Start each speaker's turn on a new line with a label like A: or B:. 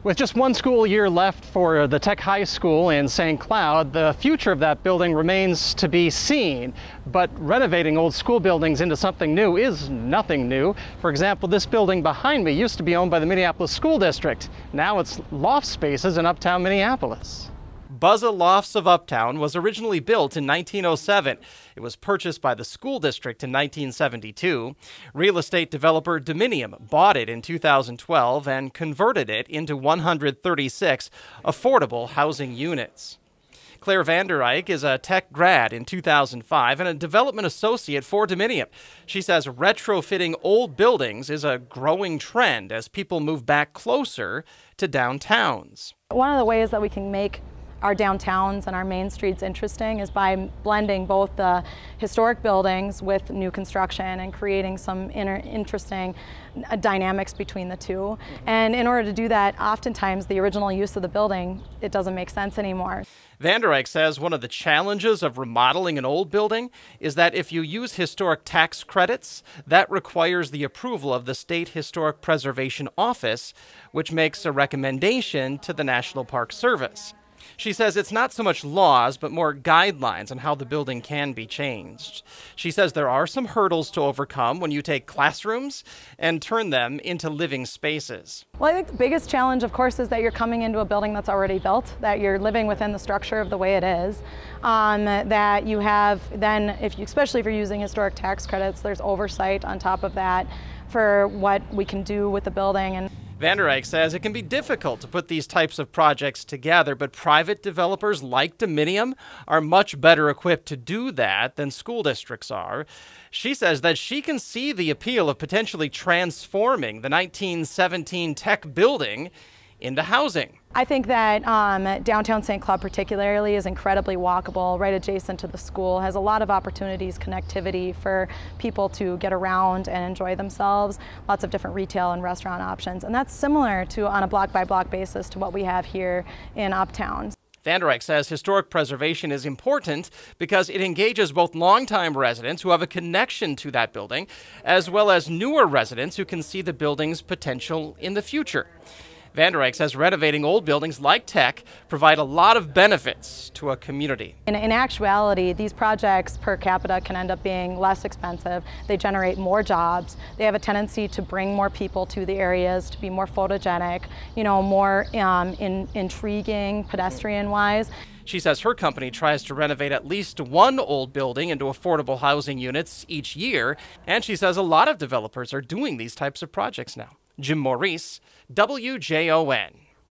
A: With just one school year left for the Tech High School in St. Cloud, the future of that building remains to be seen. But renovating old school buildings into something new is nothing new. For example, this building behind me used to be owned by the Minneapolis School District. Now it's loft spaces in Uptown, Minneapolis. Buzza Lofts of Uptown was originally built in 1907. It was purchased by the school district in 1972. Real estate developer Dominium bought it in 2012 and converted it into 136 affordable housing units. Claire Vander Eyck is a tech grad in 2005 and a development associate for Dominium. She says retrofitting old buildings is a growing trend as people move back closer to downtowns.
B: One of the ways that we can make our downtowns and our main streets interesting is by blending both the historic buildings with new construction and creating some interesting dynamics between the two. And in order to do that, oftentimes the original use of the building, it doesn't make sense anymore.
A: Vander Eyck says one of the challenges of remodeling an old building is that if you use historic tax credits, that requires the approval of the State Historic Preservation Office, which makes a recommendation to the National Park Service. She says it's not so much laws, but more guidelines on how the building can be changed. She says there are some hurdles to overcome when you take classrooms and turn them into living spaces.
B: Well, I think the biggest challenge, of course, is that you're coming into a building that's already built, that you're living within the structure of the way it is, that you have then, especially if you're using historic tax credits, there's oversight on top of that for what we can do with the building. And
A: Vander Eyck says it can be difficult to put these types of projects together, but private developers like Dominium are much better equipped to do that than school districts are. She says that she can see the appeal of potentially transforming the 1917 Tech building into housing.
B: I think that downtown St. Cloud particularly is incredibly walkable, right adjacent to the school, has a lot of opportunities, connectivity for people to get around and enjoy themselves, lots of different retail and restaurant options, and that's similar to on a block-by-block basis to what we have here in Uptown.
A: Vander Eyck says historic preservation is important because it engages both longtime residents who have a connection to that building, as well as newer residents who can see the building's potential in the future. Vander Eyck says renovating old buildings like Tech provide a lot of benefits to a community.
B: In actuality, these projects per capita can end up being less expensive. They generate more jobs. They have a tendency to bring more people to the areas, to be more photogenic, more intriguing pedestrian-wise.
A: She says her company tries to renovate at least one old building into affordable housing units each year, and she says a lot of developers are doing these types of projects now. Jim Maurice, WJON.